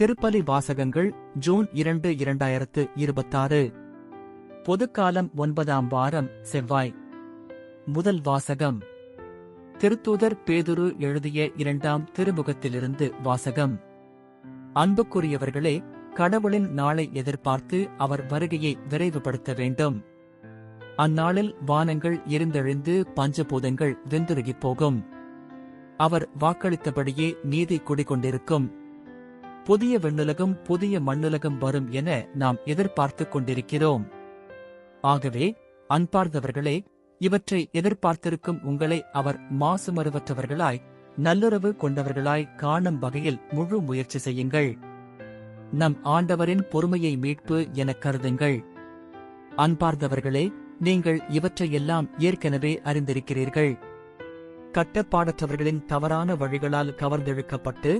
திருப்பலி வாசகங்கள் ஜூன் 2, 2026. பொதுக்காலம் 9ஆம் வாரம் செவ்வாய். முதல் வாசகம் திருத்தூதர் பேதுரு எழுதிய 2ஆம் திருமுகத்திலிருந்து வாசகம். அன்புக்குரியவர்களே, கடவுளின் நாளை எதிர்பார்த்து அவர் வருகையை விரைவுபடுத்த வேண்டும். அந்நாளில் வானங்கள் எரிந்தெழுந்து பஞ்சபூதங்கள் வெந்துருகிப் போகும். அவர் வாக்களித்தபடியே நீதி குடிகொண்டிருக்கும். புதிய விண்ணுலகம் புதிய மண்ணுலகம் வரும் என நாம் எதிர்பார்த்துக் கொண்டிருக்கிறோம். ஆகவே அன்பார்ந்தவர்களே, இவற்றை எதிர்பார்த்திருக்கும் உங்களை அவர் மாசுமறுவற்றவர்களாய் நல்லுறவு கொண்டவர்களாய் காணும் வகையில் முழு முயற்சி செய்யுங்கள். நம் ஆண்டவரின் பொறுமையை மீட்பு எனக் கருதுங்கள். அன்பார்ந்தவர்களே, நீங்கள் இவற்றையெல்லாம் ஏற்கனவே அறிந்திருக்கிறீர்கள். கட்டப்பாடற்றவர்களின் தவறான வழிகளால் கவர்ந்தெழுக்கப்பட்டு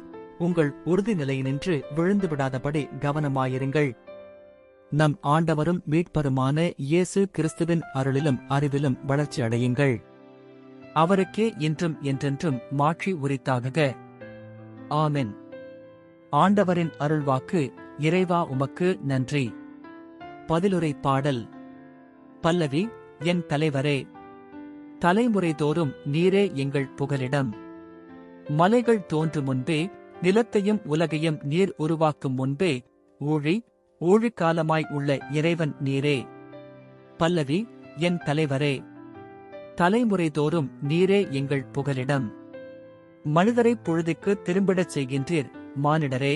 உங்கள் உறுதி நிலையினின்று விழுந்துவிடாதபடி கவனமாயிருங்கள். நம் ஆண்டவரும் மீட்பருமான இயேசு கிறிஸ்துவின் அருளிலும் அறிவிலும் வளர்ச்சி அடையுங்கள். அவருக்கே இன்றும் என்றென்றும் மாட்சி உரித்தாகுக. ஆமென். ஆண்டவரின் அருள்வாக்கு. இறைவா, உமக்கு நன்றி. பதிலுரை பாடல். பல்லவி. என் தலைவரே, தலைமுறை தோறும் நீரே எங்கள் புகலிடம். மலைகள் தோன்றும் முன்பே, நிலத்தையும் உலகையும் நீர் உருவாக்கும் முன்பே, ஊழிக்காலமாய் உள்ள இறைவன் நீரே. பல்லவி. என் தலைவரே, தலைமுறை தோறும் நீரே எங்கள் புகலிடம். மனிதரை புழுதிக்கு திரும்பிடச் செய்கின்றீர். மானிடரே,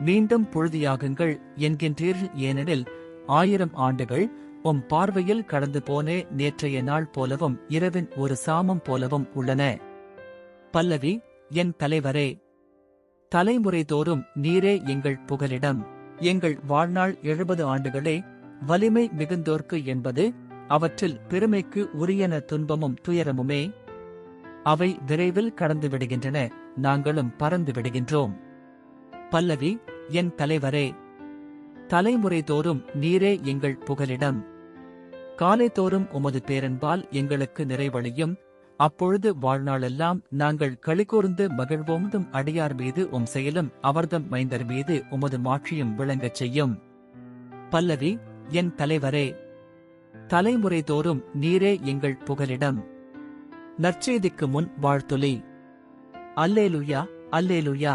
மீண்டும் புழுதியாகுங்கள் என்கின்றீர். ஏனெனில் 1000 ஆண்டுகள் உம் பார்வையில் கடந்து போன நேற்றைய நாள் போலவும் இரவின் ஒரு சாமம் போலவும் உள்ளன. பல்லவி. என் தலைவரே, தலைமுறை தோறும் நீரே எங்கள் புகலிடம். எங்கள் வாழ்நாள் 70 ஆண்டுகளே, வலிமை மிகுந்தோர்க்கு என்பது, அவற்றில் பெருமைக்கு உரியன துன்பமும் துயரமுமே. அவை விரைவில் கடந்து விடுகின்றன, நாங்களும் பறந்து விடுகின்றோம். பல்லவி. என் தலைவரே, தலைமுறை தோறும் நீரே எங்கள் புகலிடம். காலைதோறும் உமது பேரன்பால் எங்களுக்கு நிறைவழியும். அப்பொழுது வாழ்நாளெல்லாம் நாங்கள் களிகூர்ந்து மகிழ்வோம். அடியார் மீது உம் செயலும் அவர்தம் மைந்தர் மீது உமது மாட்சியும் விளங்கச் செய்யும். பல்லவி. என் தலைவரே, தலைமுறை தோறும் நீரே எங்கள் புகலிடம். நற்செய்திக்கு முன் வாழ்த்துளி. அல்லேலுயா, அல்லேலுயா.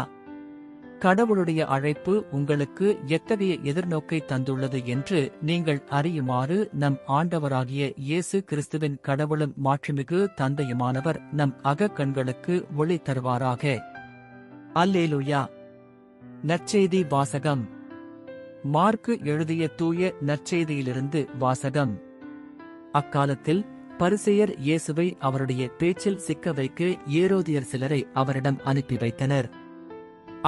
கடவுளுடைய அழைப்பு உங்களுக்கு எத்தகைய எதிர்நோக்கை தந்துள்ளது என்று நீங்கள் அறியுமாறு நம் ஆண்டவராகிய இயேசு கிறிஸ்துவின் கடவுளும் மாட்சிமிகு தந்தையுமானவர் நம் அகக்கண்களுக்கு ஒளி தருவாராக. அல்லேலுயா. நற்செய்தி வாசகம். மார்க்கு எழுதிய தூய நற்செய்தியிலிருந்து வாசகம். அக்காலத்தில் பரிசேயர் இயேசுவை அவருடைய பேச்சில் சிக்க வைக்க ஏரோதியர் சிலரை அவரிடம் அனுப்பி வைத்தனர்.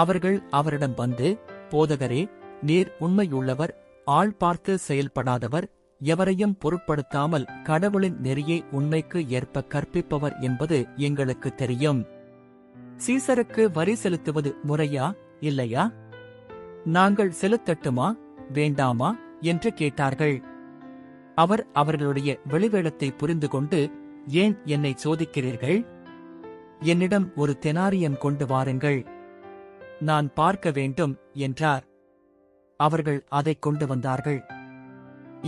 அவர்கள் அவரிடம் வந்து, போதகரே, நீர் உண்மையுள்ளவர், ஆள் பார்த்து செயல்படாதவர், எவரையும் பொருட்படுத்தாமல் கடவுளின் நெறியை உண்மைக்கு ஏற்ப கற்பிப்பவர் என்பது எங்களுக்கு தெரியும். சீசருக்கு வரி செலுத்துவது முறையா, இல்லையா? நாங்கள் செலுத்தட்டுமா, வேண்டாமா என்று கேட்டார்கள். அவர் அவர்களுடைய வெளிவேடத்தை புரிந்து கொண்டு, ஏன் என்னை சோதிக்கிறீர்கள்? என்னிடம் ஒரு தெனாரியன் கொண்டு வாருங்கள், நான் பார்க்க வேண்டும் என்றார். அவர்கள் அதைக் கொண்டு வந்தார்கள்.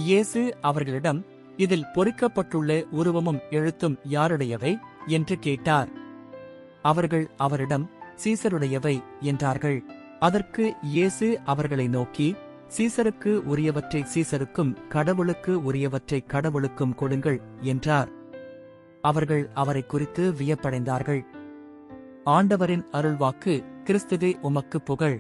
இயேசு அவர்களிடம், இதில் பொறிக்கப்பட்டுள்ள உருவமும் எழுத்தும் யாருடையவை என்று கேட்டார். அவர்கள் அவரிடம், சீசருடையவை என்றார்கள். அதற்கு இயேசு அவர்களை நோக்கி, சீசருக்கு உரியவற்றை சீசருக்கும் கடவுளுக்கு உரியவற்றை கடவுளுக்கும் கொடுங்கள் என்றார். அவர்கள் அவரை குறித்து வியப்படைந்தார்கள். ஆண்டவரின் அருள்வாக்கு. கிறிஸ்துவே, உமக்கு புகழ்.